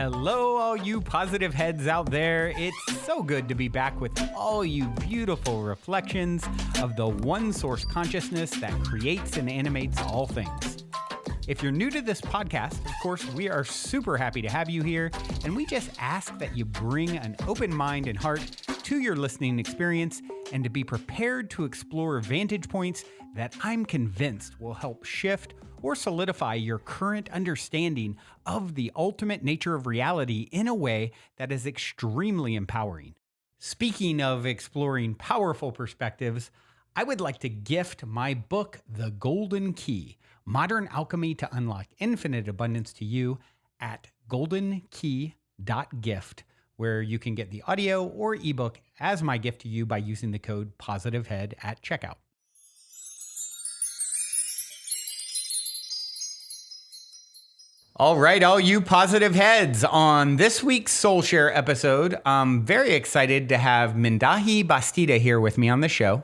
Hello, all you positive heads out there. It's so good to be back with all you beautiful reflections of the one source consciousness that creates and animates all things. If you're new to this podcast, of course, we are super happy to have you here, and we just ask that you bring an open mind and heart to your listening experience and to be prepared to explore vantage points that I'm convinced will help shift or solidify your current understanding of the ultimate nature of reality in a way that is extremely empowering. Speaking of exploring powerful perspectives, I would like to gift my book, The Golden Key, Modern Alchemy to Unlock Infinite Abundance to you at goldenkey.gift, where you can get the audio or ebook as my gift to you by using the code POSITIVEHEAD at checkout. All right, all you positive heads. On this week's Soul Share episode, I'm very excited to have Mindahi Bastida here with me on the show.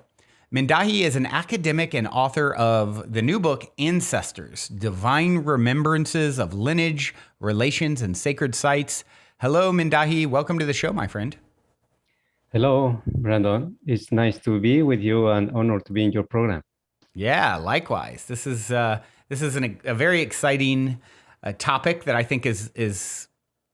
Mindahi is an academic and author of the new book, Ancestors, Divine Remembrances of Lineage, Relations, and Sacred Sites. Hello, Mindahi. Welcome to the show, my friend. Hello, Brandon. It's nice to be with you and honored to be in your program. Yeah, likewise. This is a very exciting topic that I think is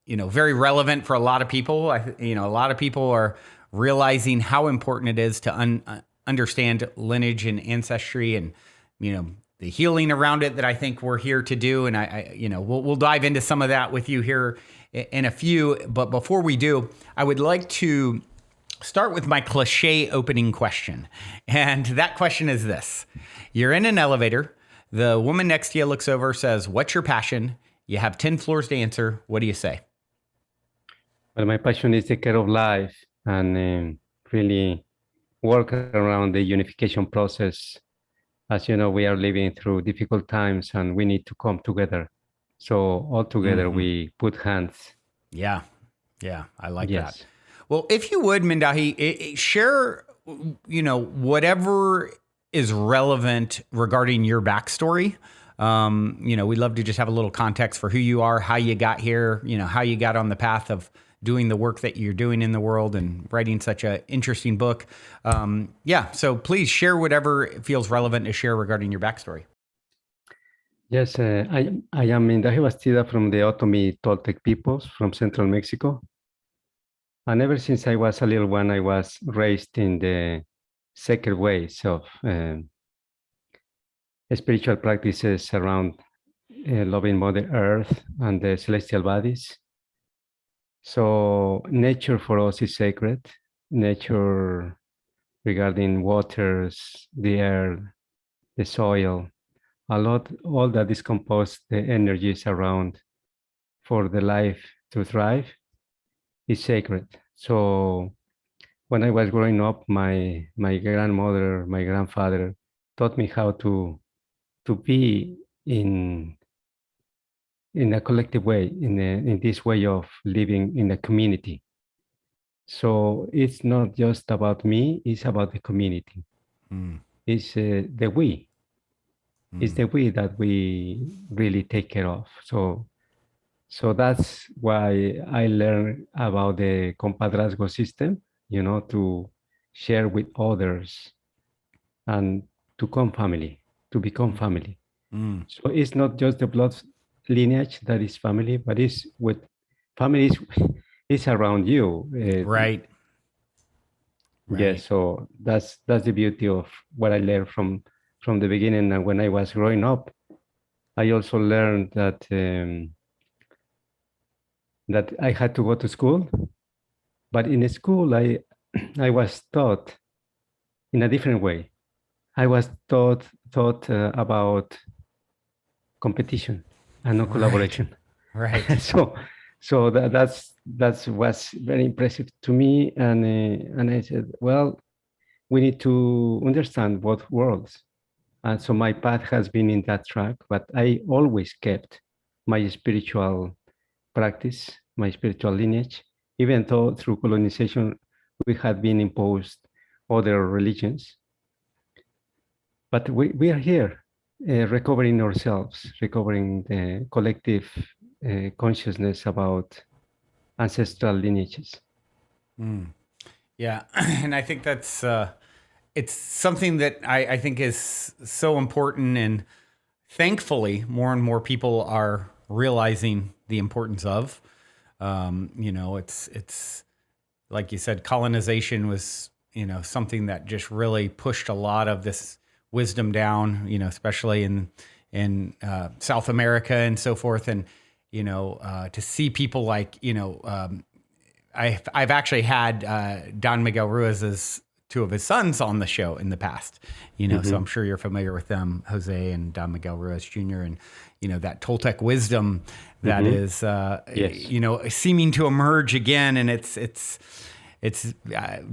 very relevant for a lot of people. A lot of people are realizing how important it is to understand lineage and ancestry, and the healing around it that I think we're here to do. And we'll dive into some of that with you here in a few. But before we do, I would like to start with my cliche opening question, and that question is this: you're in an elevator. The woman next to you looks over, says, "What's your passion?" You have 10 floors to answer. What do you say? Well, my passion is the care of life and really work around the unification process. As you know, we are living through difficult times and we need to come together. So all together we put hands. Yeah, I like that. Well, if you would, Mindahi, share, whatever is relevant regarding your backstory. We'd love to just have a little context for who you are, how you got here, how you got on the path of doing the work that you're doing in the world and writing such an interesting book. So please share whatever feels relevant to share regarding your backstory. Yes, I am Mindahi Bastida from the Otomi Toltec peoples from central Mexico. And ever since I was a little one, I was raised in the sacred ways of spiritual practices around loving Mother Earth and the celestial bodies. So nature for us is sacred. Nature regarding waters, the air, the soil, all that is composed, the energies around for the life to thrive is sacred. So when I was growing up, my grandmother, my grandfather taught me how to be in a collective way, in this way of living in a community. So it's not just about me, it's about the community. It's the we. It's the we that we really take care of. So that's why I learned about the compadrazgo system, to share with others and to become family. So it's not just the blood lineage that is family, but it's with families is around you. Right. Yeah. So that's the beauty of what I learned from the beginning. And when I was growing up, I also learned that I had to go to school, but in school I was taught in a different way. I was taught about competition and not collaboration. Right. So that was very impressive to me, and I said, well, we need to understand both worlds, and so my path has been in that track. But I always kept my spiritual practice, my spiritual lineage, even though through colonization we had been imposed other religions. But we are here recovering ourselves, recovering the collective consciousness about ancestral lineages. Yeah, and I think that's it's something that I think is so important, and thankfully, more and more people are realizing the importance of. It's like you said, colonization was something that just really pushed a lot of this wisdom down. Especially in South America and so forth, and to see people like I've actually had Don Miguel Ruiz's two of his sons on the show in the past, so I'm sure you're familiar with them, Jose and Don Miguel Ruiz Jr. And, that Toltec wisdom that is, Yes. seeming to emerge again. And it's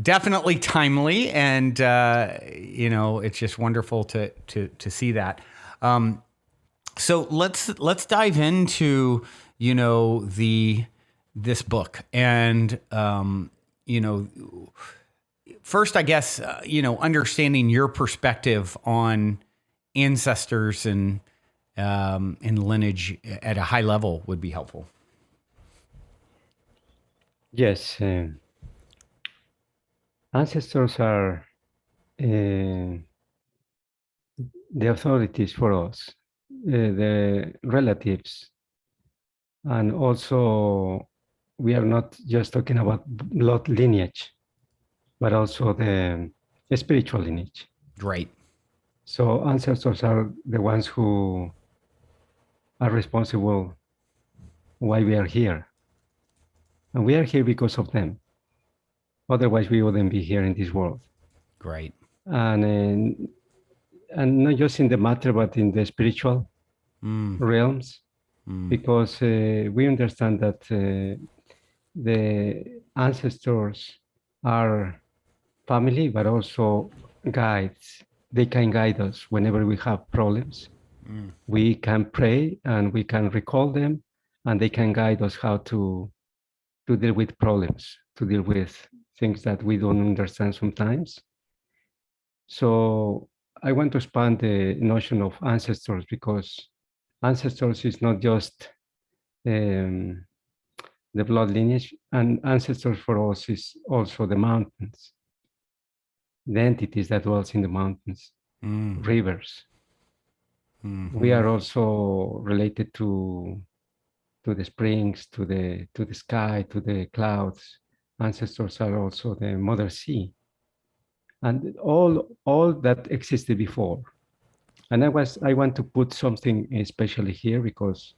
definitely timely. And, it's just wonderful to see that. So let's dive into, this book. And, first, I guess, understanding your perspective on ancestors and lineage at a high level would be helpful. Yes. Ancestors are the authorities for us, the relatives. And also, we are not just talking about blood lineage, but also the spiritual lineage. Right. So ancestors are the ones who are responsible why we are here. And we are here because of them. Otherwise, we wouldn't be here in this world. Great. And not just in the matter, but in the spiritual realms, because we understand that the ancestors are family, but also guides. They can guide us whenever we have problems. We can pray and we can recall them, and they can guide us how to deal with problems, to deal with things that we don't understand sometimes. So I want to expand the notion of ancestors, because ancestors is not just the blood lineage, and ancestors for us is also the mountains, the entities that dwells in the mountains, rivers. We are also related to the springs, to the sky, to the clouds. Ancestors are also the mother sea, and all that existed before. And I want to put something especially here, because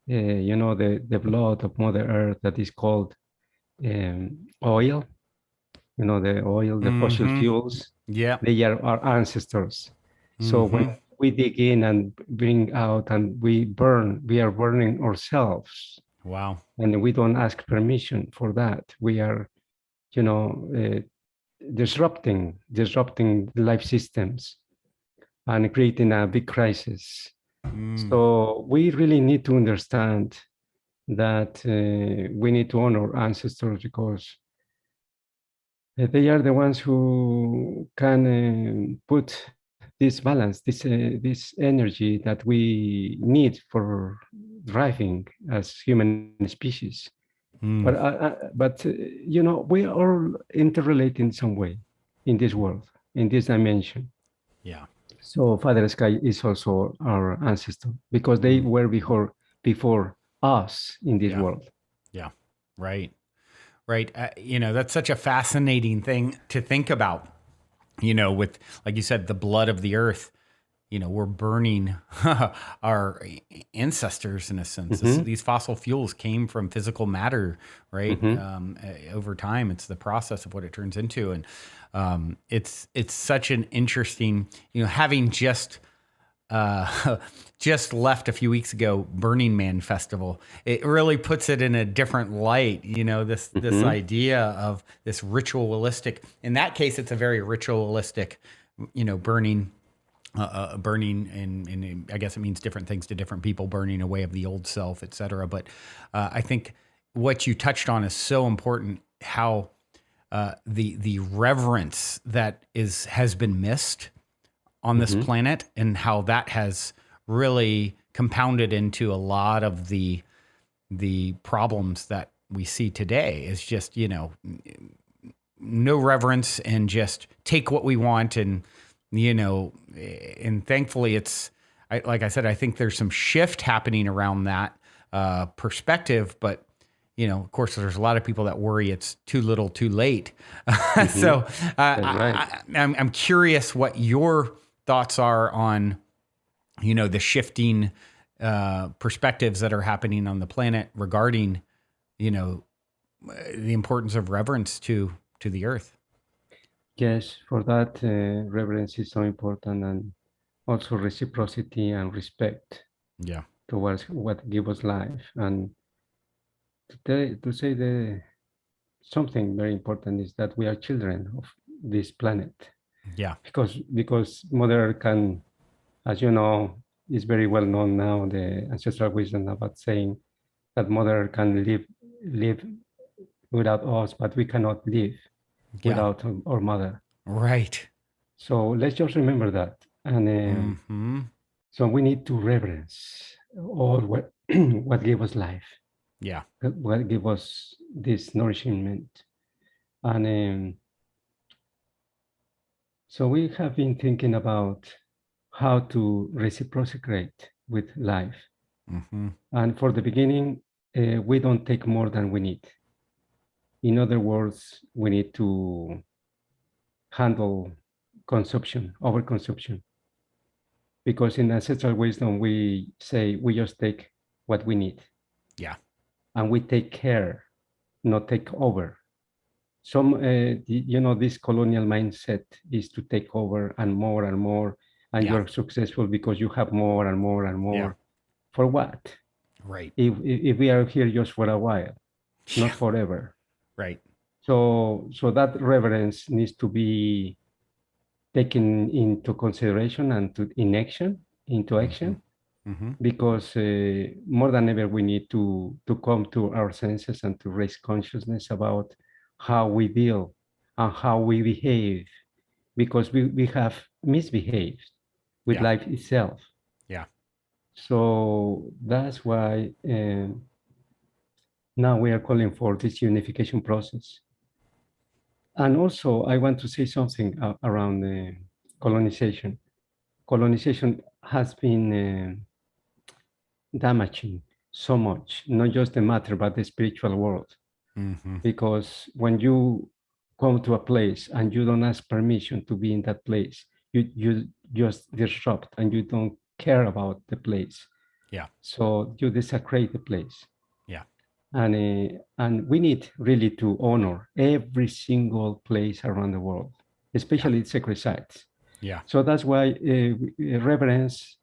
the blood of Mother Earth that is called oil. The oil, the fossil fuels. Yeah. They are our ancestors. So when we dig in and bring out and we burn, we are burning ourselves. Wow. And we don't ask permission for that. We are, disrupting life systems and creating a big crisis. So we really need to understand that we need to honor ancestors, because they are the ones who can put this balance, this energy that we need for thriving as human species. But we are all interrelated in some way in this world, in this dimension. Yeah. So Father Sky is also our ancestor, because they were before us in this world. Yeah. Right. Right. That's such a fascinating thing to think about, with, like you said, the blood of the earth. We're burning our ancestors in a sense. These fossil fuels came from physical matter, right? Over time, it's the process of what it turns into. And it's such an interesting, having just left a few weeks ago Burning Man Festival. It really puts it in a different light, this idea of this ritualistic. In that case, it's a very ritualistic, burning. Burning, and I guess it means different things to different people, burning away of the old self, et cetera. But I think what you touched on is so important, how the reverence that has been missed on this planet, and how that has really compounded into a lot of the problems that we see today is just, no reverence and just take what we want. And, and thankfully like I said, I think there's some shift happening around that perspective, but of course, there's a lot of people that worry it's too little, too late. So right. I'm curious what your thoughts are on, the shifting perspectives that are happening on the planet regarding, the importance of reverence to the earth. Yes, for that, reverence is so important, and also reciprocity and respect Yeah. towards what gives us life. And to say something very important is that we are children of this planet, Yeah. because Mother Earth can, as you know, is very well known now, the ancestral wisdom about saying that Mother Earth can live without us, but we cannot live Yeah. without our mother. Right. So let's just remember that. And so we need to reverence all what gave us life, Yeah. what gave us this nourishment. And so we have been thinking about how to reciprocate with life. And for the beginning, we don't take more than we need. In other words, we need to handle consumption, overconsumption. Because in ancestral wisdom, we say we just take what we need. Yeah. And we take care, not take over. Some, this colonial mindset is to take over and more, and Yeah. you're successful because you have more and more and more. Yeah. For what? Right. If we are here just for a while, not forever. Right. So that reverence needs to be taken into consideration and into action, because more than ever we need to come to our senses and to raise consciousness about how we deal and how we behave, because we have misbehaved with life itself. Yeah. So that's why now we are calling for this unification process. And also, I want to say something around colonization. Colonization has been damaging so much, not just the matter, but the spiritual world. Because when you come to a place and you don't ask permission to be in that place, you just disrupt and you don't care about the place. Yeah. So you desecrate the place. Yeah. And we need really to honor every single place around the world, especially sacred sites. Yeah. So that's why reverence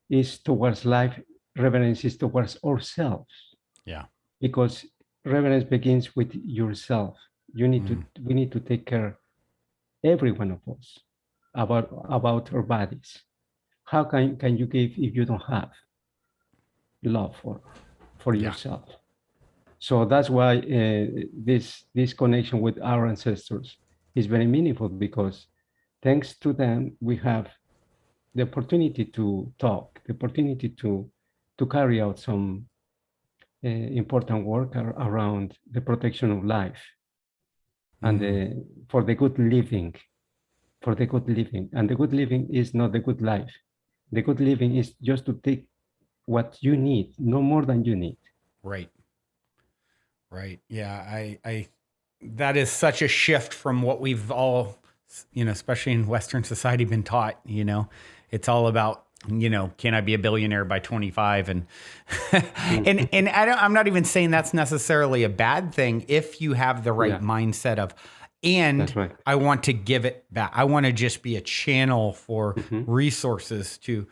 is towards life. Reverence is towards ourselves. Yeah. Because reverence begins with yourself. We need to take care, every one of us, about our bodies. How can you give if you don't have love for yourself? So that's why this connection with our ancestors is very meaningful, because thanks to them, we have the opportunity to talk, the opportunity to carry out some important work around the protection of life and for the good living, And the good living is not the good life. The good living is just to take what you need, no more than you need. Right. Right. Yeah. I that is such a shift from what we've all, especially in Western society, been taught. It's all about, can I be a billionaire by 25? And and I'm not even saying that's necessarily a bad thing if you have the right mindset of, and right. I want to give it back. I want to just be a channel for resources to,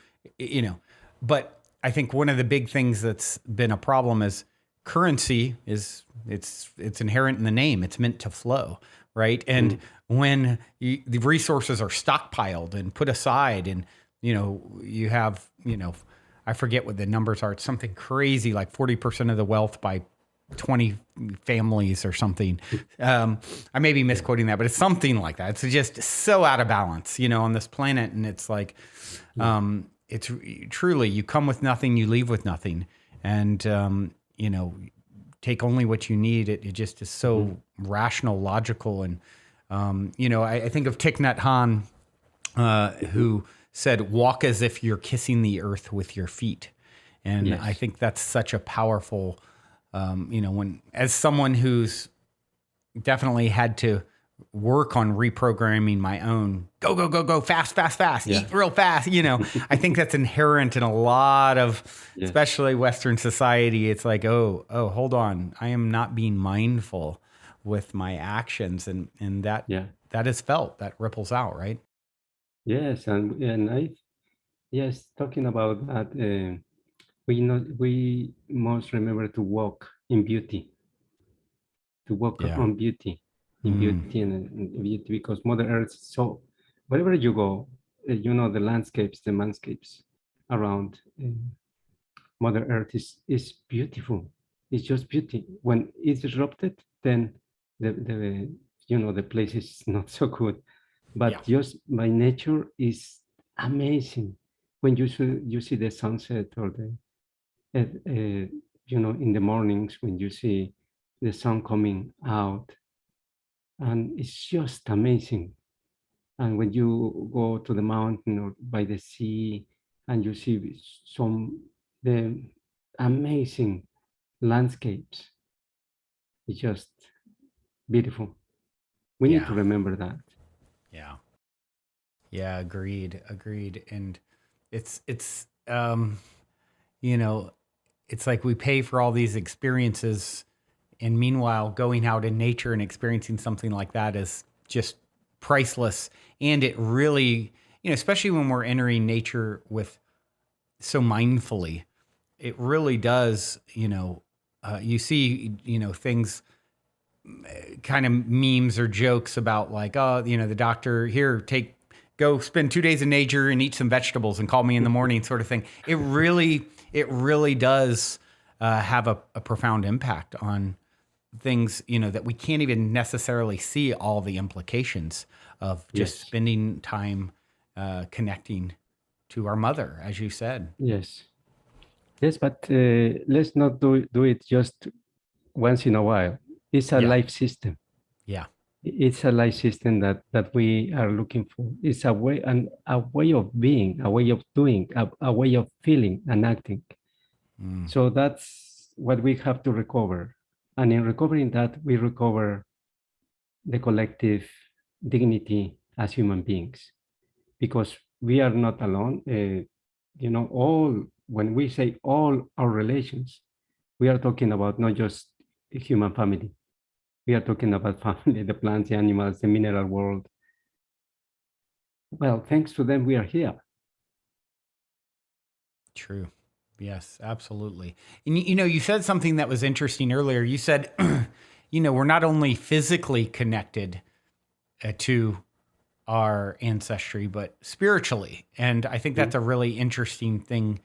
but I think one of the big things that's been a problem is currency is it's inherent in the name. It's meant to flow, right? And when the resources are stockpiled and put aside, and you have I forget what the numbers are. It's something crazy, like 40% of the wealth by 20 families or something. I may be misquoting that, but it's something like that. It's just so out of balance, on this planet. And it's like, it's truly, you come with nothing, you leave with nothing. And, take only what you need. It just is so rational, logical. And, I think of Thich Nhat Hanh, who said, walk as if you're kissing the earth with your feet. And Yes. I think that's such a powerful, as someone who's definitely had to work on reprogramming my own go fast, eat real fast. I think that's inherent in a lot of, especially Western society. It's like, oh, hold on. I am not being mindful with my actions. And that is felt, that ripples out, right? Yes. Talking about that, we must remember to walk in beauty, to walk on beauty, in beauty and beauty, because Mother Earth. So wherever you go, the landscapes around Mother Earth is beautiful. It's just beauty. When it's disrupted, then the place is not so good. But just by nature is amazing. When you see the sunset or in the mornings when you see the sun coming out, and it's just amazing. And when you go to the mountain or by the sea, and you see the amazing landscapes, it's just beautiful. We need to remember that. Yeah, agreed. And it's it's like we pay for all these experiences, and meanwhile going out in nature and experiencing something like that is just priceless. And it really, especially when we're entering nature with so mindfully, it really does, you see, things, kind of memes or jokes about like, oh, the doctor here, go spend 2 days in nature and eat some vegetables and call me in the morning, sort of thing. It really does have a profound impact on things, that we can't even necessarily see all the implications of just spending time connecting to our mother, as you said. Yes, but let's not do it just once in a while. It's a life system. Yeah. It's a life system that we are looking for. It's a way of being, a way of doing, a way of feeling and acting. So that's what we have to recover. And in recovering that, we recover the collective dignity as human beings, because we are not alone. When we say all our relations, we are talking about not just a human family. We are talking about family, the plants, the animals, the mineral world. Well, thanks to them, we are here. True. Yes, absolutely. And you said something that was interesting earlier. You said, we're not only physically connected to our ancestry, but spiritually. And I think that's a really interesting thing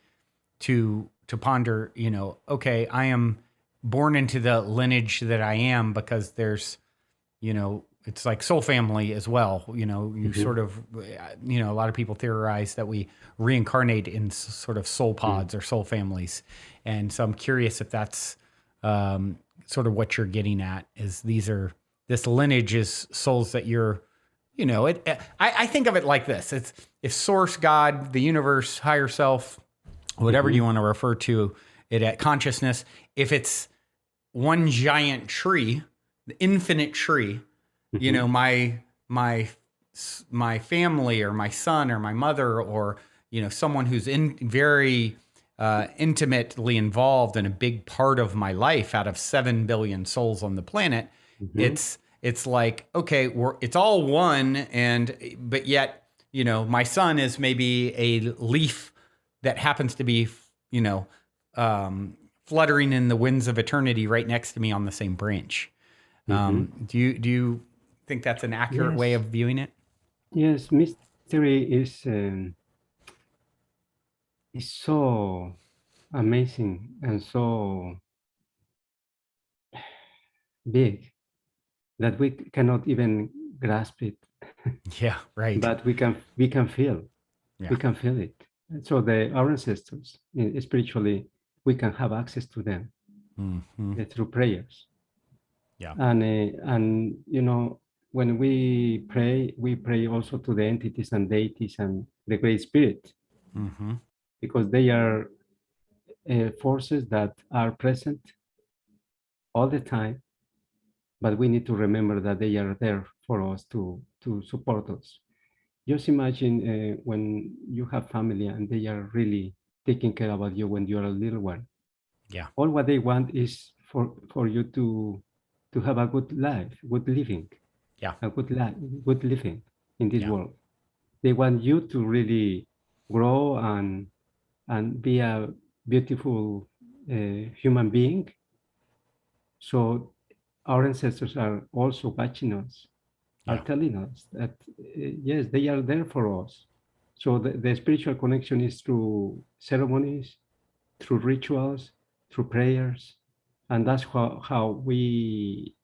to ponder. Okay, I am born into the lineage that I am because there's, it's like soul family as well. You sort of, a lot of people theorize that we reincarnate in sort of soul pods or soul families. And so I'm curious if that's sort of what you're getting at, is this lineage is souls that you're, I think of it like this. It's if source, God, the universe, higher self, whatever you want to refer to it at, consciousness, if it's one giant tree, the infinite tree, my family or my son or my mother or, someone who's very intimately involved in a big part of my life out of 7 billion souls on the planet, it's like, okay, it's all one. But yet, my son is maybe a leaf that happens to be, fluttering in the winds of eternity right next to me on the same branch. Do you think that's an accurate way of viewing it? Yes, mystery is so amazing and so big that we cannot even grasp it. Yeah, right. But we can feel. Yeah. We can feel it. So our ancestors, spiritually, we can have access to them. through prayers. Yeah. And when we pray also to the entities and deities and the Great Spirit, because they are forces that are present all the time, but we need to remember that they are there for us to support us. Just imagine when you have family and they are really taking care about you when you are a little one. Yeah. All what they want is for you to have a good life, good living, Yeah. a good life, good living in this Yeah. world. They want you to really grow and be a beautiful human being. So our ancestors are also watching us, are Yeah. telling us that yes, they are there for us. So the spiritual connection is through ceremonies, through rituals, through prayers, and that's how we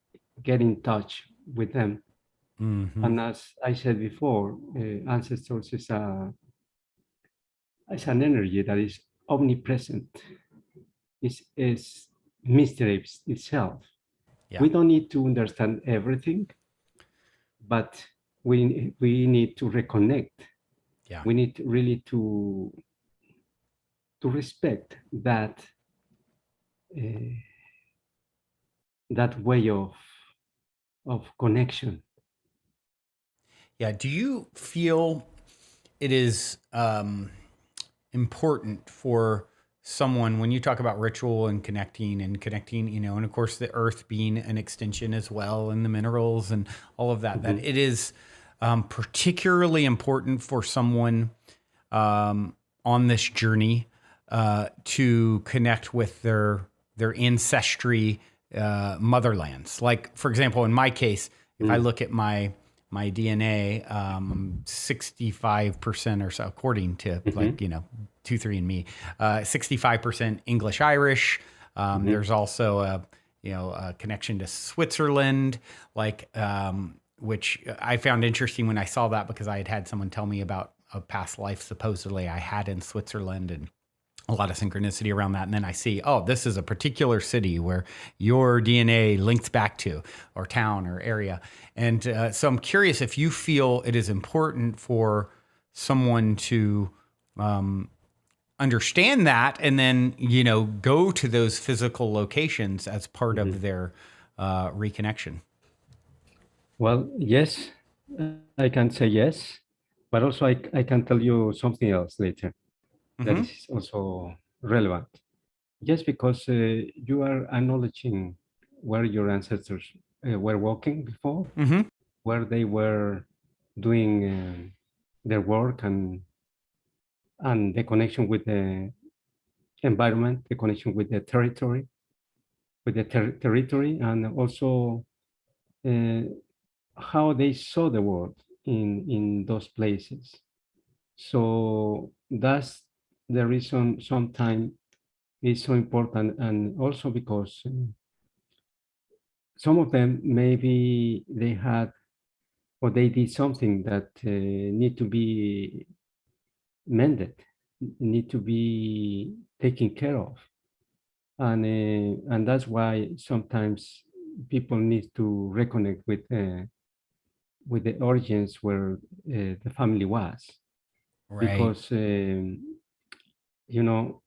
get in touch with them. And as I said before, ancestors is an energy that is omnipresent. Is mystery itself. Yeah. We don't need to understand everything, but we need to reconnect. Yeah. We need really to respect uh, that way of connection. Yeah. Do you feel it is important for someone when you talk about ritual and connecting, and of course the earth being an extension as well, and the minerals and all of that, that it is particularly important for someone on this journey to connect with their ancestry motherlands. Like, for example, in my case, if I look at my DNA, 65% or so, according to 23andMe, 65% English Irish. There's also a connection to Switzerland, which I found interesting when I saw that, because I had someone tell me about a past life supposedly I had in Switzerland, and a lot of synchronicity around that. And then I see, oh, this is a particular city where your DNA links back to, or town or area. And so I'm curious if you feel it is important for someone to understand that, and then, go to those physical locations as part of their reconnection. Well, yes, I can say yes, but also I can tell you something else later that is also relevant. Just because you are acknowledging where your ancestors were walking before, where they were doing their work, and the connection with the environment, the connection with the territory, and also uh, how they saw the world in those places. So that's the reason sometimes it's so important, and also because some of them maybe they had or they did something that need to be mended, need to be taken care of, and that's why sometimes people need to reconnect with the origins where the family was, Right. because you know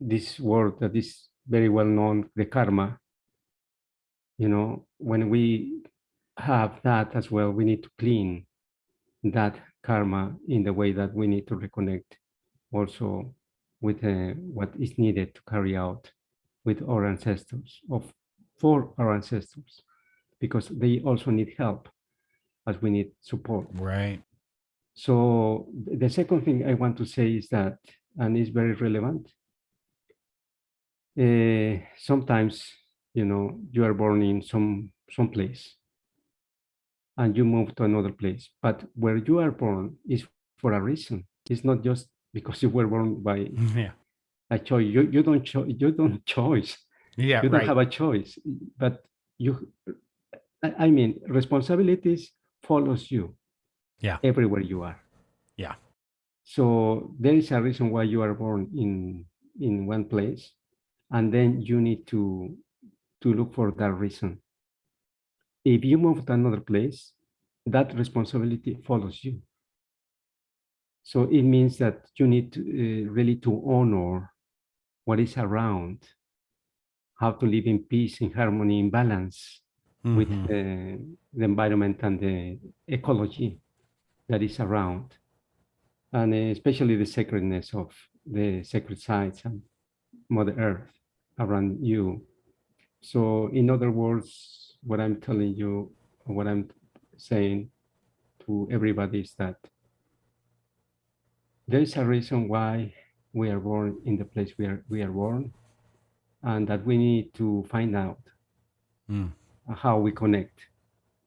this word that is very well known, the karma. When we have that as well, we need to clean that karma in the way that we need to reconnect also with what is needed to carry out with our ancestors, for our ancestors, because they also need help as we need support. Right. So the second thing I want to say is that, and it's very relevant, sometimes you are born in some place and you move to another place, but where you are born is for a reason. It's not just because you were born by Yeah. a choice. You don't choice. Yeah. You don't Right. have a choice. But you, I mean, responsibilities follows you Yeah. everywhere you are. Yeah. So there is a reason why you are born in one place, and then you need to look for that reason. If you move to another place, that responsibility follows you. So it means that you need to, really to honor what is around, how to live in peace, in harmony, in balance with the environment and the ecology that is around, and especially the sacredness of the sacred sites and Mother Earth around you. So, in other words, what I'm telling you, what I'm saying to everybody is that there is a reason why we are born in the place we are born, and that we need to find out how we connect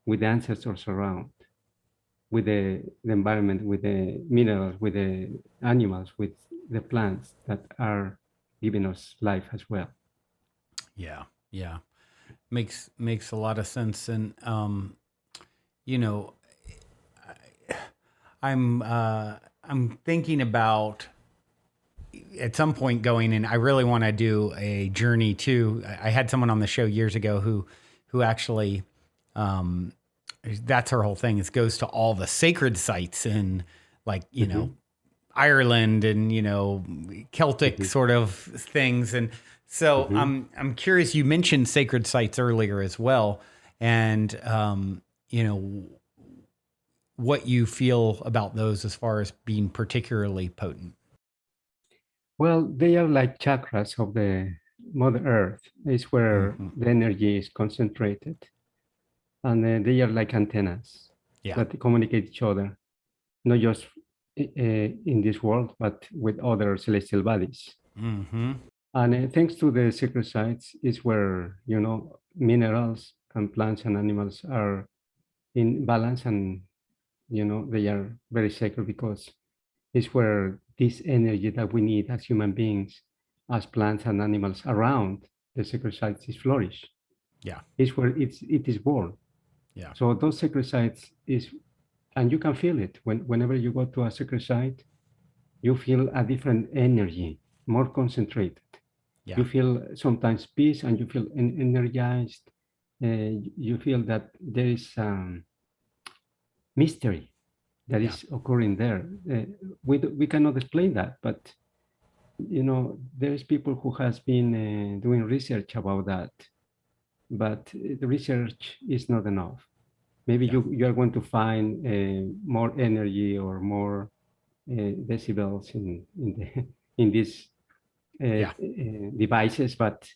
with the ancestors around, with the environment, with the minerals, with the animals, with the plants that are giving us life as well. Yeah, yeah, makes a lot of sense, and you know, I'm thinking about at some point going, and I really want to do a journey too. I had someone on the show years ago who actually that's her whole thing, is goes to all the sacred sites in, like, you know, Ireland and, you know, Celtic sort of things. And so I'm curious, you mentioned sacred sites earlier as well, and you know, what you feel about those as far as being particularly potent. Well, they are like chakras of the Mother Earth. It's where the energy is concentrated, and they are like antennas Yeah. that communicate each other, not just in this world, but with other celestial bodies. And thanks to the sacred sites is where, you know, minerals and plants and animals are in balance, and, you know, they are very sacred because it's where this energy that we need as human beings, as plants and animals around the sacred sites is flourish. Yeah. It's where it is born. Yeah. So those sacred sites is, and you can feel it whenever you go to a sacred site, you feel a different energy, more concentrated. Yeah. You feel sometimes peace, and you feel energized. You feel that there is mystery that Yeah. is occurring there. We cannot explain that, but, you know, there's people who has been doing research about that, but the research is not enough. Maybe Yeah. you are going to find more energy or more decibels in these Yeah. devices, but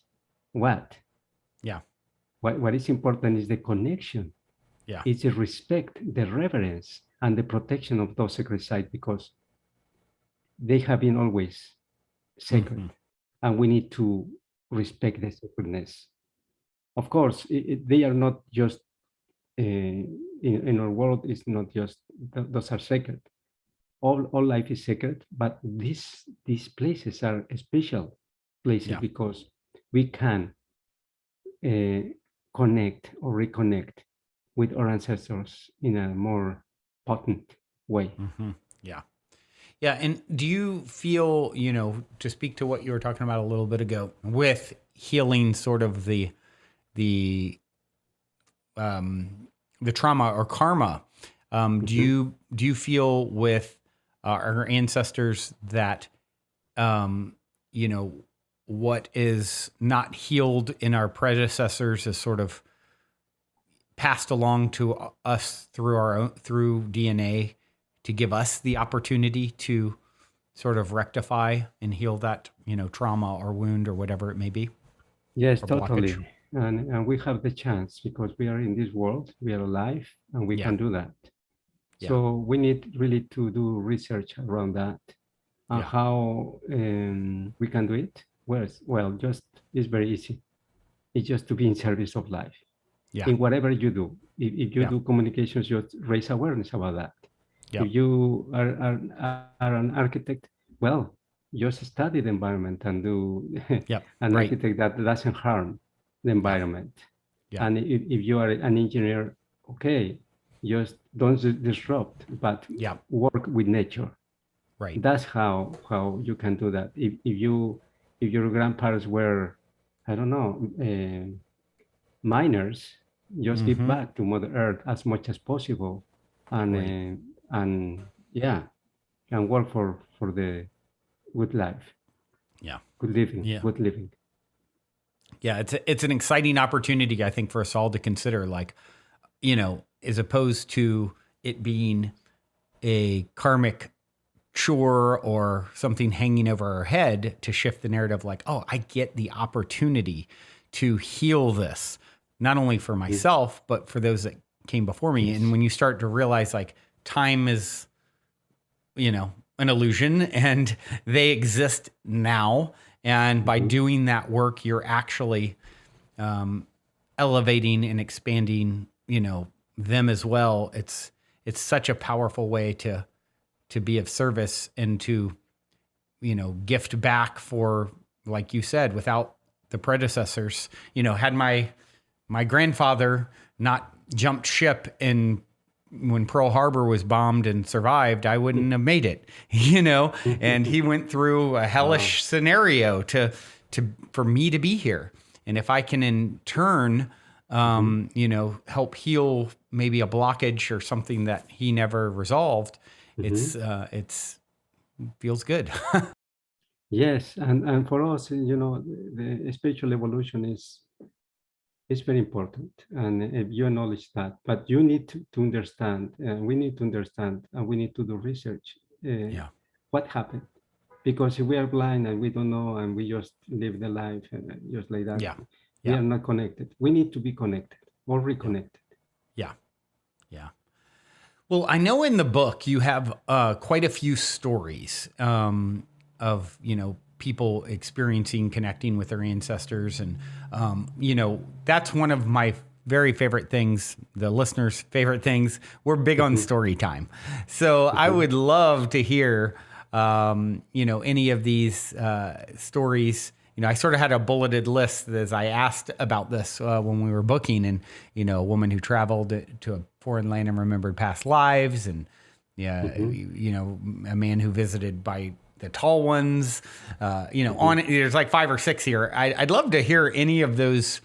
what? Yeah. What is important is the connection. Yeah. It's the respect, the reverence, and the protection of those sacred sites, because they have been always sacred, and we need to respect the sacredness. Of course, they are not just in our world. It's not just those are sacred. All life is sacred, but these places are special places Yeah. because we can uh, connect or reconnect with our ancestors in a more potent way. Yeah. Yeah. And do you feel, you know, to speak to what you were talking about a little bit ago with healing sort of the the trauma or karma, do you feel with our ancestors that, you know, what is not healed in our predecessors is sort of passed along to us through our own, through DNA, to give us the opportunity to sort of rectify and heal that, you know, trauma or wound or whatever it may be, Yes, or blockage? totally. And we have the chance because we are in this world, we are alive, and we Yeah. can do that. Yeah. So we need really to do research around that and Yeah. how we can do it. Well, just it's very easy. It's just to be in service of life Yeah. in whatever you do. If you Yeah. do communications, just raise awareness about that. Yeah. If you are an architect, well, just study the environment and do Yeah. an Right. architect that doesn't harm the Yeah. environment. Yeah. And if you are an engineer, okay, just don't disrupt, but Yeah. work with nature. Right. That's how you can do that. If you if your grandparents were, I don't know, miners, just give Mm-hmm. back to Mother Earth as much as possible, Right. and yeah, and work for the good life, Yeah. good living, Yeah. good living. Yeah. It's an exciting opportunity, I think, for us all to consider, like, as opposed to it being a karmic chore or something hanging over our head, to shift the narrative like, oh, I get the opportunity to heal this, not only for Mm, myself, but for those that came before me. And yes. when you start to realize like time is, an illusion and they exist now. And by Mhm. doing that work, you're actually elevating and expanding, them as well. It's such a powerful way to be of service and to, gift back for, like you said, without the predecessors, had my grandfather not jumped ship and when Pearl Harbor was bombed and survived, I wouldn't have made it, and he went through a Wow. hellish scenario for me to be here. And if I can in turn, Mhm. help heal maybe a blockage or something that he never resolved, Mhm. it's feels good. Yes, and for us, the spiritual evolution is very important, and you acknowledge that. But you need to understand, we need to understand, and we need to do research. Yeah. What happened? Because if we are blind and we don't know, and we just live the life just like that, Yeah. we Yeah. are not connected. We need to be connected or Yeah. reconnected. Yeah. Yeah. Well, I know in the book you have quite a few stories of people experiencing connecting with their ancestors, and that's one of my very favorite things. The listeners' favorite things. We're big on Mhm. story time, so I Mhm. would love to hear any of these stories. I sort of had a bulleted list as I asked about this when we were booking, and a woman who traveled to a foreign land and remembered past lives, and yeah, Mhm. a man who visited by the tall ones. Mhm. On there's like 5 or 6 here. I'd love to hear any of those.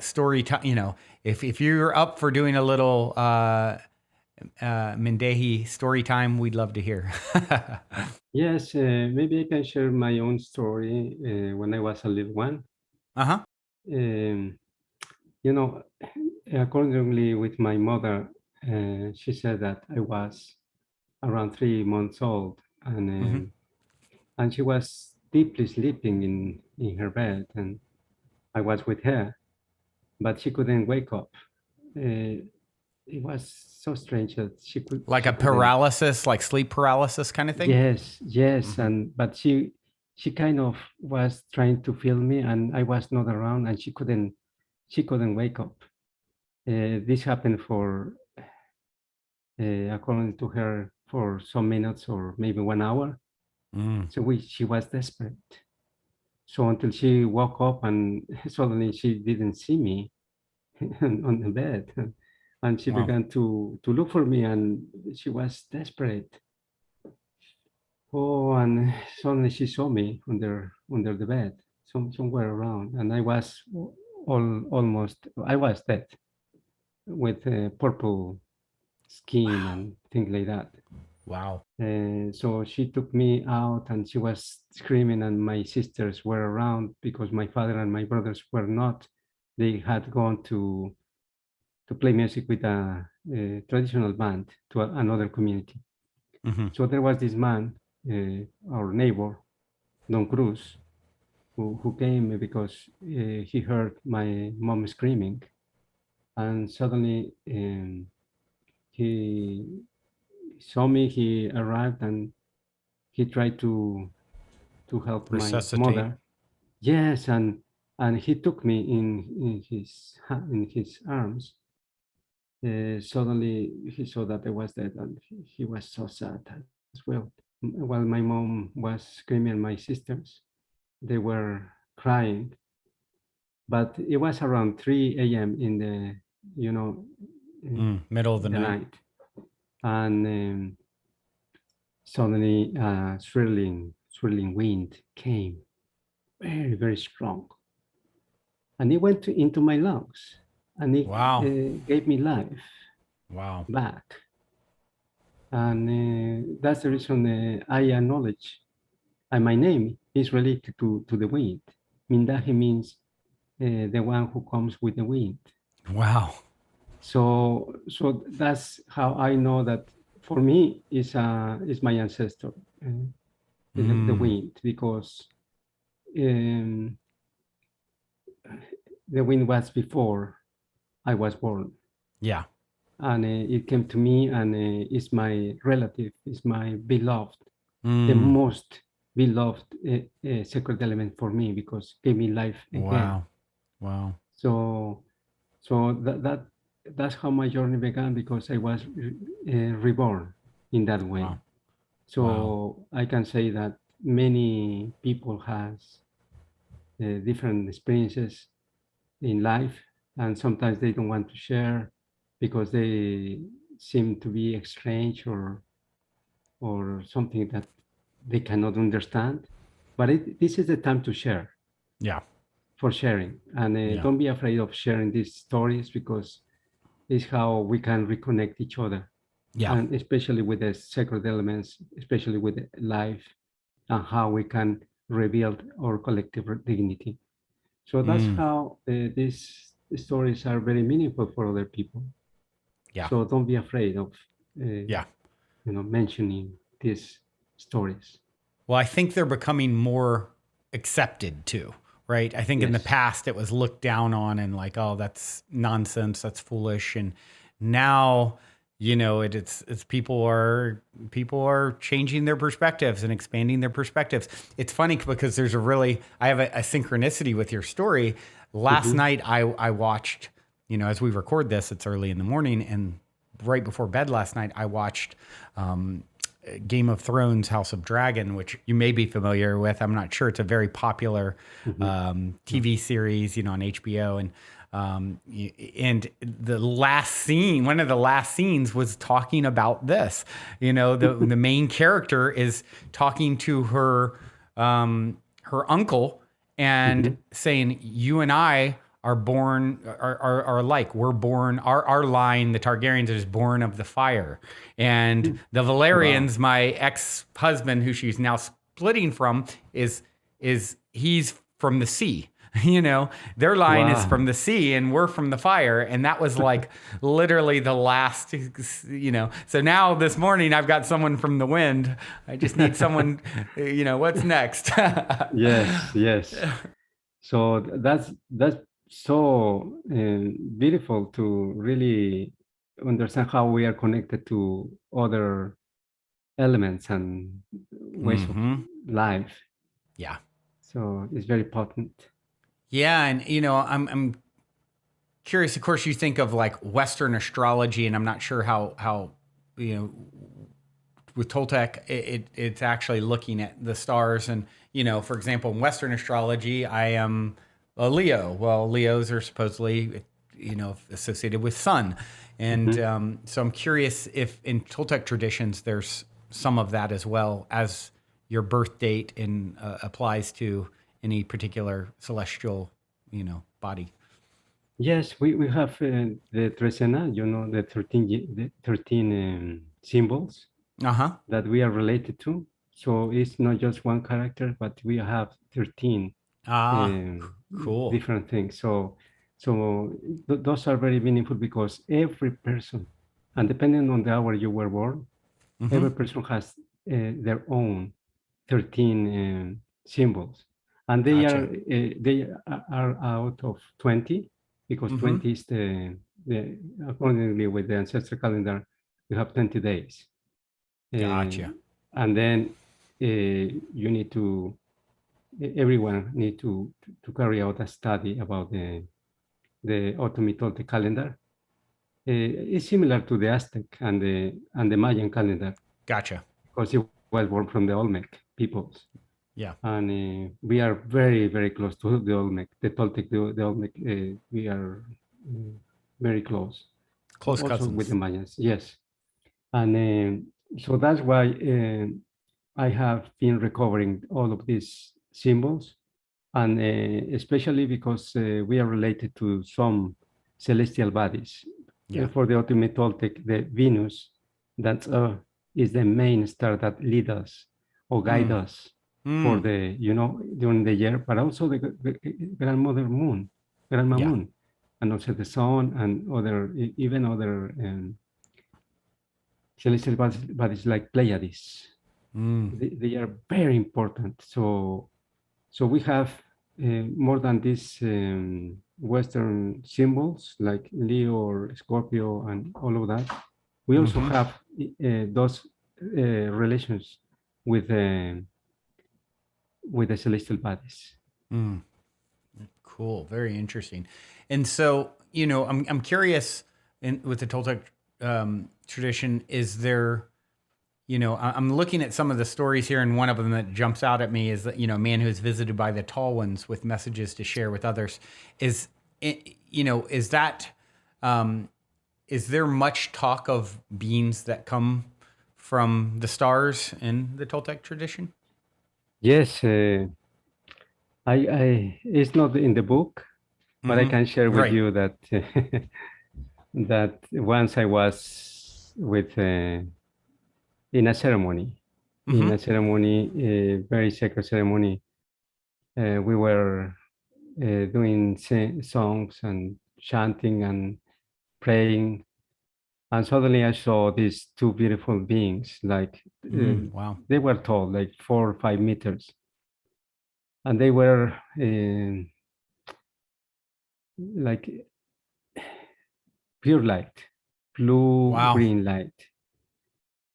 Story time. If you're up for doing a little Mindahi story time, we'd love to hear. Yes, maybe I can share my own story when I was a little one. Uh huh. Um, you know, accordingly with my mother, she said that I was around 3 months old, Mm-hmm. and she was deeply sleeping in her bed, and I was with her, but she couldn't wake up. It was so strange that Like she a couldn't. paralysis, like sleep paralysis kind of thing. Yes, yes, Mm-hmm. and but she kind of was trying to feel me, and I was not around, and she couldn't wake up. This happened for according to her for some minutes or maybe 1 hour. Mm. So she was desperate. So until she woke up and suddenly she didn't see me on the bed, and she Wow. began to look for me, and she was desperate. Oh, and suddenly she saw me under the bed, somewhere around, and I was almost I was dead with purple skin Wow. and things like that. Wow. So she took me out, and she was screaming, and my sisters were around because my father and my brothers were not. They had gone to play music with a traditional band to another community. Mm-hmm. So there was this man, our neighbor, Don Cruz, who came because he heard my mom screaming, and suddenly he saw me. He arrived, and he tried to help my Resuscitate. mother. Yes, and he took me in his arms. Suddenly he saw that I was dead, and he was so sad as well. While my mom was screaming, and my sisters, they were crying. But it was around 3 a.m. in the, you know, Middle of the the night. night, and suddenly thrilling. swirling wind came very, very strong. And it went into my lungs and it Wow. gave me life Wow. back. And that's the reason I acknowledge. And my name is related to the wind. Mindahi means the one who comes with the wind. Wow. So that's how I know that for me is my ancestor, the wind, because um, the wind was before I was born. Yeah. And it came to me, and it's my relative, it's my beloved, the Mm. most beloved sacred element for me, because gave me life again. Wow. Wow. So that's how my journey began, because I was reborn in that way. Wow. So Wow. I can say that many people has different experiences in life, and sometimes they don't want to share because they seem to be strange or something that they cannot understand. But this is the time to share, Yeah. for sharing, and Yeah. don't be afraid of sharing these stories, because it's how we can reconnect each other, Yeah. and especially with the sacred elements, especially with life, and how we can rebuild our collective dignity. So that's Mm. how these stories are very meaningful for other people. Yeah. So don't be afraid of, Yeah. mentioning these stories. Well, I think they're becoming more accepted too, right? I think in the Yes. past it was looked down on and like, oh, that's nonsense, that's foolish. And now, it's people are changing their perspectives and expanding their perspectives. It's funny because I have a synchronicity with your story. Last Mhm. night I watched, as we record this, it's early in the morning, and right before bed last night I watched Game of Thrones, House of Dragon, which you may be familiar with. I'm not sure. It's a very popular Mhm. Yeah. TV series, on HBO. And the last scene, one of the last scenes, was talking about this. The main character is talking to her uncle and Mhm. saying, "You and I are born are alike. We're born our line, the Targaryens, is born of the fire, and Mm. the Wow. Valerians, my ex-husband, who she's now splitting from, is he's from the sea." Their line is from Wow. the sea and we're from the fire. And that was like literally the last. So now this morning I've got someone from the wind. I just need someone, what's next? Yes, yes. So that's so beautiful to really understand how we are connected to other elements and ways of Hmm. life. Yeah. So it's very potent. Yeah. And, I'm curious. Of course, you think of like Western astrology, and I'm not sure how, with Toltec, it's actually looking at the stars. And, for example, in Western astrology, I am a Leo. Well, Leos are supposedly, associated with sun. And Mhm. so I'm curious if in Toltec traditions, there's some of that as well as your birth date and applies to any particular celestial, body. Yes, we have the Tresena, the 13, the 13 symbols Uh huh. that we are related to. So it's not just one character, but we have 13 Ah, um, cool. different things. So those are very meaningful, because every person, and depending on the hour you were born, Mm-hmm. every person has their own 13 symbols, and Gotcha. they are out of 20, because Mm-hmm. 20 is the accordingly with the ancestral calendar, you have 20 days, Gotcha. and then you need to everyone need to carry out a study about the Otomitolte calendar. It's similar to the Aztec and the Mayan calendar, Gotcha. because it was born from the Olmec peoples. Yeah. And we are very, very close to the Olmec, the Toltec, the Olmec. We are uh, very close, Close also with the cousins. Mayans. Yes, and so that's why. I have been recovering all of these symbols, and especially because we are related to some celestial bodies. Yeah. For the ultimate Toltec, the Venus, that is the main star that lead us or guide Mm. us for Mm. the, during the year, but also the grandmother moon, grandma Yeah. moon, and also the sun and other, even other celestial bodies like Pleiades. Mm. They are very important. So we have more than these Western symbols like Leo or Scorpio and all of that. We also Mm-hmm. have those relations with the celestial bodies. Mm. Cool. Very interesting. And so, I'm curious with the Toltec tradition, is there, I'm looking at some of the stories here, and one of them that jumps out at me is that, a man who is visited by the tall ones with messages to share with others. Is, is that, is there much talk of beings that come from the stars in the Toltec tradition? Yes, it's not in the book, but I Mm-hmm. can share with Right. you that that once I was with in a ceremony, Mm-hmm. a very sacred ceremony. We were doing songs and chanting and praying, and suddenly I saw these two beautiful beings, like Wow. they were tall, like 4 or 5 meters, and they were like pure light, blue Wow. green light,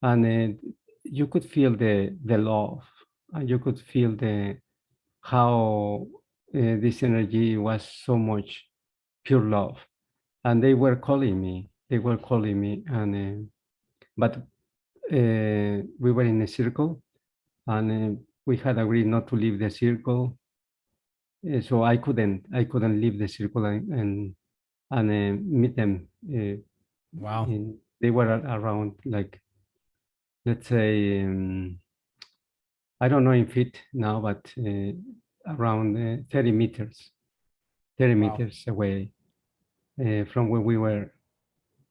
and you could feel the love, and you could feel the how this energy was so much pure love, and they were calling me. They were calling me, and but we were in a circle, and we had agreed not to leave the circle. So I couldn't leave the circle and meet them. Wow. They were around, like, let's say, I don't know in feet now, but around 30 meters, 30 Wow. meters away from where we were.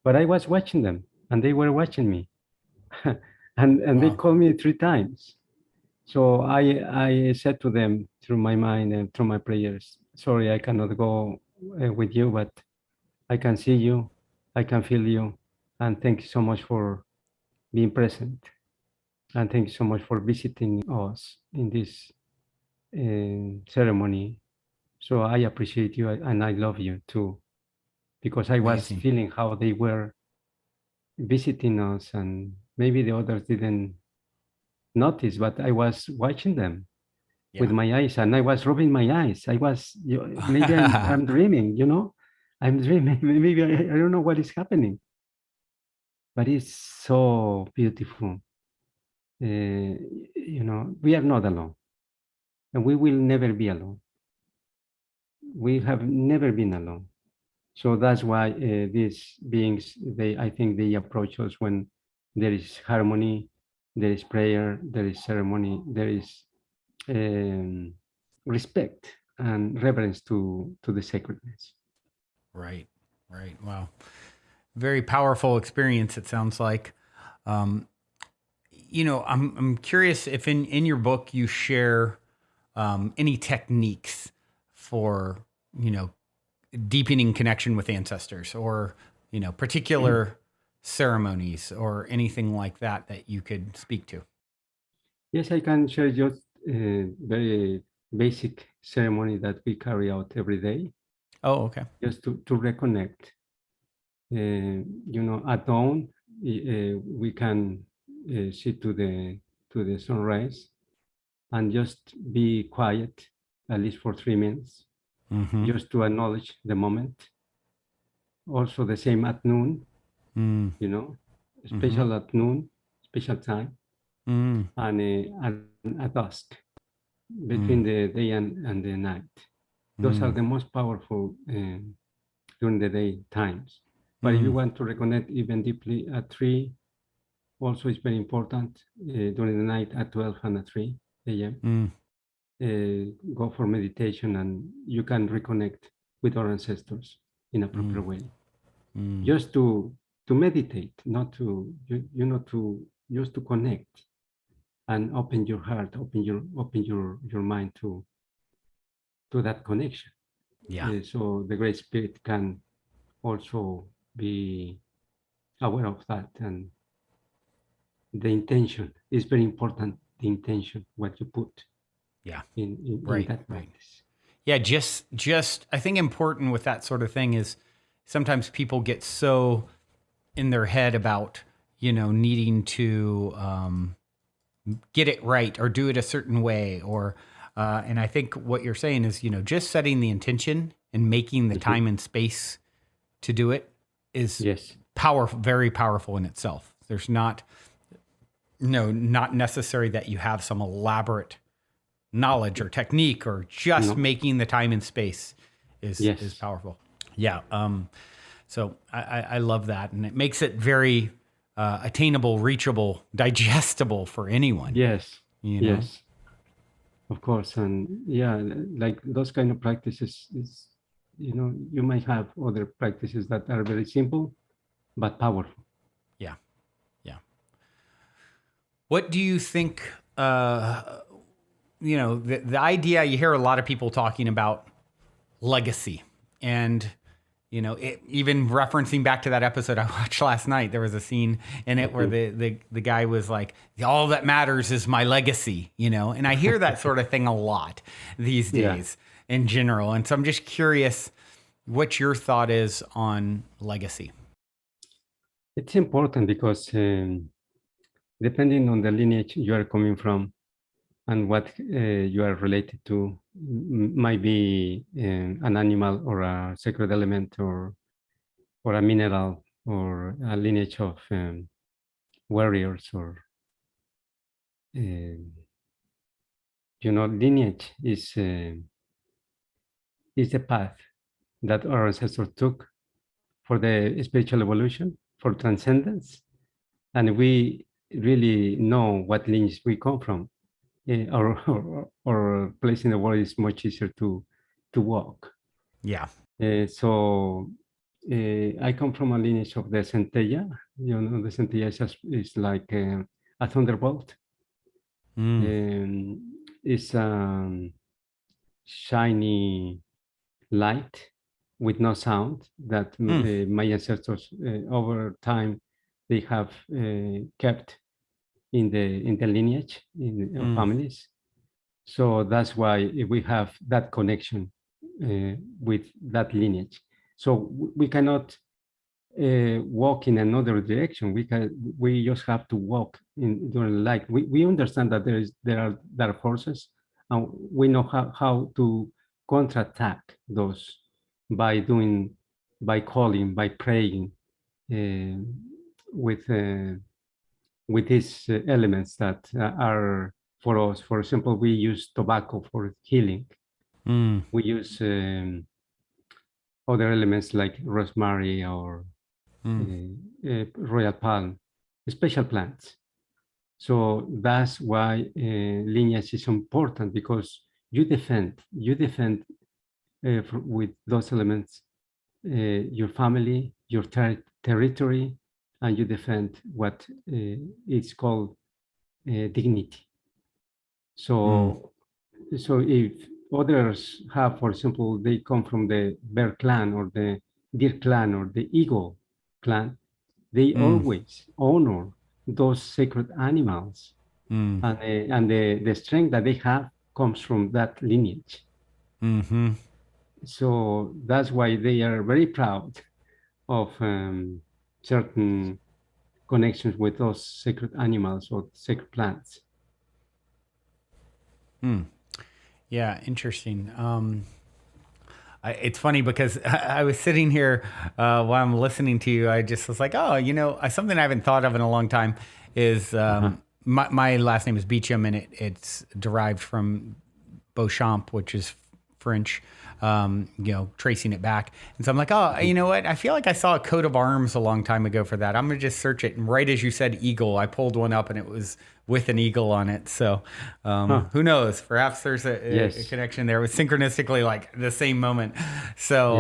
But I was watching them, and they were watching me, and they Wow. called me 3 times. So I said to them through my mind and through my prayers, sorry, I cannot go with you, but I can see you, I can feel you, and thank you so much for being present, and thank you so much for visiting us in this ceremony. So I appreciate you, and I love you too, because I was Amazing. feeling how they were visiting us, and maybe the others didn't notice, but I was watching them with Yeah. my eyes, and I was rubbing my eyes. Maybe I'm dreaming, I'm dreaming. Maybe I don't know what is happening, but it's so beautiful. We are not alone, and we will never be alone. We have never been alone. So that's why these beings, I think they approach us when there is harmony, there is prayer, there is ceremony, there is um, respect and reverence to the sacredness. Right. Right. Wow. Very powerful experience, it sounds like. Um, I'm curious if in your book you share any techniques for, deepening connection with ancestors, or, particular ceremonies or anything like that that you could speak to. Yes, I can share just very basic ceremony that we carry out every day, Oh, okay. just to reconnect. At dawn, we can sit to the sunrise and just be quiet, at least for 3 minutes, Mm-hmm. just to acknowledge the moment. Also, the same at noon, Mm. you know, Mm-hmm. special at noon, special time, Mm. and at dusk, between Mm. the day and the night. Those are Mm. the most powerful during the day times. But if you Mm. want to reconnect even deeply at 3, also is very important during the night at 12 and at 3 a.m. Mm, Go for meditation, and you can reconnect with our ancestors in a proper way. Just to meditate, not to to just to connect and open your heart, open your mind to that connection. yeah. So the Great Spirit can also be aware of that, and the intention is very important. The intention, what you put Yeah. in Right. that Right. practice. Yeah. Just, I think important with that sort of thing is sometimes people get so in their head about, needing to get it right or do it a certain way and I think what you're saying is, just setting the intention and making the Mhm. time and space to do it is Yes. powerful, very powerful in itself. There's not necessary that you have some elaborate knowledge or technique, or just No. making the time and space is Yes. powerful. Yeah. So I love that. And it makes it very attainable, reachable, digestible for anyone, Yes. you know? Yes. Of course, and yeah, like those kind of practices is, you might have other practices that are very simple but powerful. Yeah. Yeah. What do you think, the idea you hear a lot of people talking about legacy and, even referencing back to that episode I watched last night, there was a scene in it where Mhm. the guy was like, all that matters is my legacy, and I hear that sort of thing a lot these Yeah, days in general. And so I'm just curious what your thought is on legacy. it's important because depending on the lineage you are coming from and what you are related to, might be an animal or a sacred element or a mineral or a lineage of warriors or um lineage is the path that our ancestors took for the spiritual evolution, for transcendence, and we really know what lineage we come from. Our place in the world is much easier to walk. Yeah. So I come from a lineage of the centella. The centella is like a thunderbolt. Mm, It's shiny light with no sound that mm, my ancestors over time they have kept in the lineage in our mm, families. So that's why we have that connection with that lineage. So we cannot walk in another direction. We just have to walk in during light. We understand that there are dark forces, and we know how to counterattack those by doing, by calling, by praying uh, with with these elements that are for us. For example, we use tobacco for healing. mm, We use other elements like rosemary or mm, royal palm, special plants. So that's why lineage is important, because you defend with those elements your family, your territory, and you defend what is called dignity. mm, So if others have, for example, they come from the bear clan or the deer clan or the eagle clan, they mm, always honor those sacred animals, mm, and the strength that they have comes from that lineage. mm-hmm. So that's why they are very proud of certain connections with those sacred animals or sacred plants. Yeah, interesting. It's funny because I was sitting here while I'm listening to you. I just was like, oh, something I haven't thought of in a long time is Uh-huh. my last name is Beecham, and it's derived from Beauchamp, which is French, tracing it back. And so I'm like, oh, you know what? I feel like I saw a coat of arms a long time ago for that. I'm going to just search it. And right as you said eagle, I pulled one up and it was with an eagle on it. So who knows? Perhaps there's a connection there with synchronistically like the same moment. So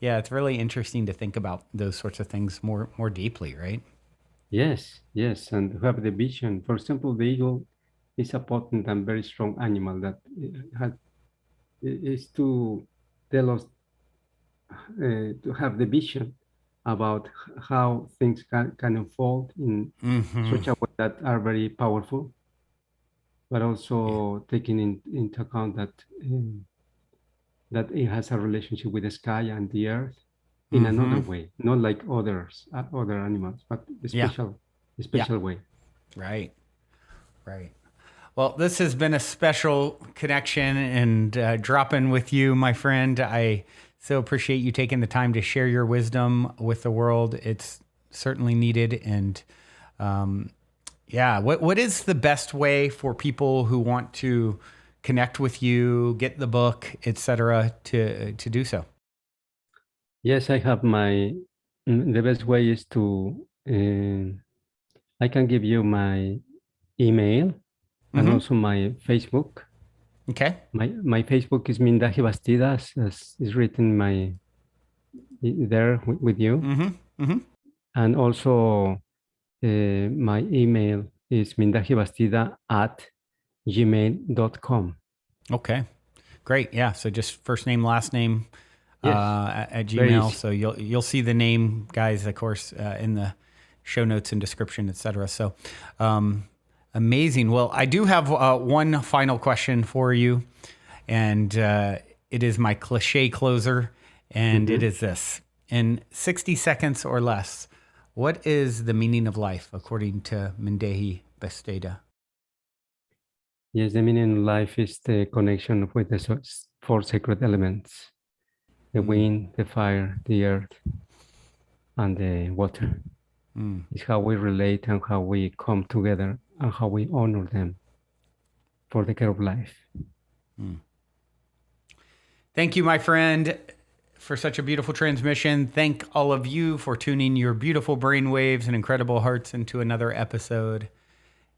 yeah, it's really interesting to think about those sorts of things more deeply, right? Yes, and have the vision. For example, the eagle is a potent and very strong animal that is to tell us to have the vision about how things can unfold in such a way that are very powerful, but also taking into account that it has a relationship with the sky and the earth in another way, not like other animals, but a special way. Right. Well, this has been a special connection and drop-in with you, my friend. I so appreciate you taking the time to share your wisdom with the world. It's certainly needed. And what is the best way for people who want to connect with you, get the book, etc., to do so? Yes, I have the best way is to, I can give you my email and also my Facebook. Okay. My Facebook is Mindahi Bastida, as is written there with you. And also my email is mindahibastida@gmail.com. Okay, great. Yeah. So just first name, last name at Very Gmail. easy. So you'll see the name, guys, of course, in the show notes and description, etc. So amazing. Well, I do have one final question for you, and it is my cliche closer, and it is this: in 60 seconds or less, what is the meaning of life according to Mindahi Bastida? Yes, the meaning of life is the connection with the four sacred elements: the wind, the fire, the earth, and the water. It's how we relate and how we come together and how we honor them for the care of life. Thank you, my friend, for such a beautiful transmission. Thank all of you for tuning your beautiful brainwaves and incredible hearts into another episode.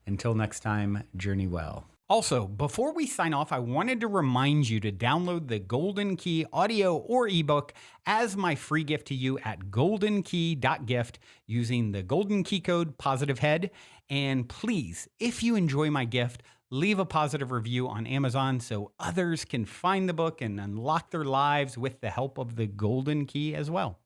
Until next time, journey well. Also, before we sign off, I wanted to remind you to download the Golden Key audio or ebook as my free gift to you at goldenkey.gift using the Golden Key code POSITIVEHEAD. And please, if you enjoy my gift, leave a positive review on Amazon so others can find the book and unlock their lives with the help of the Golden Key as well.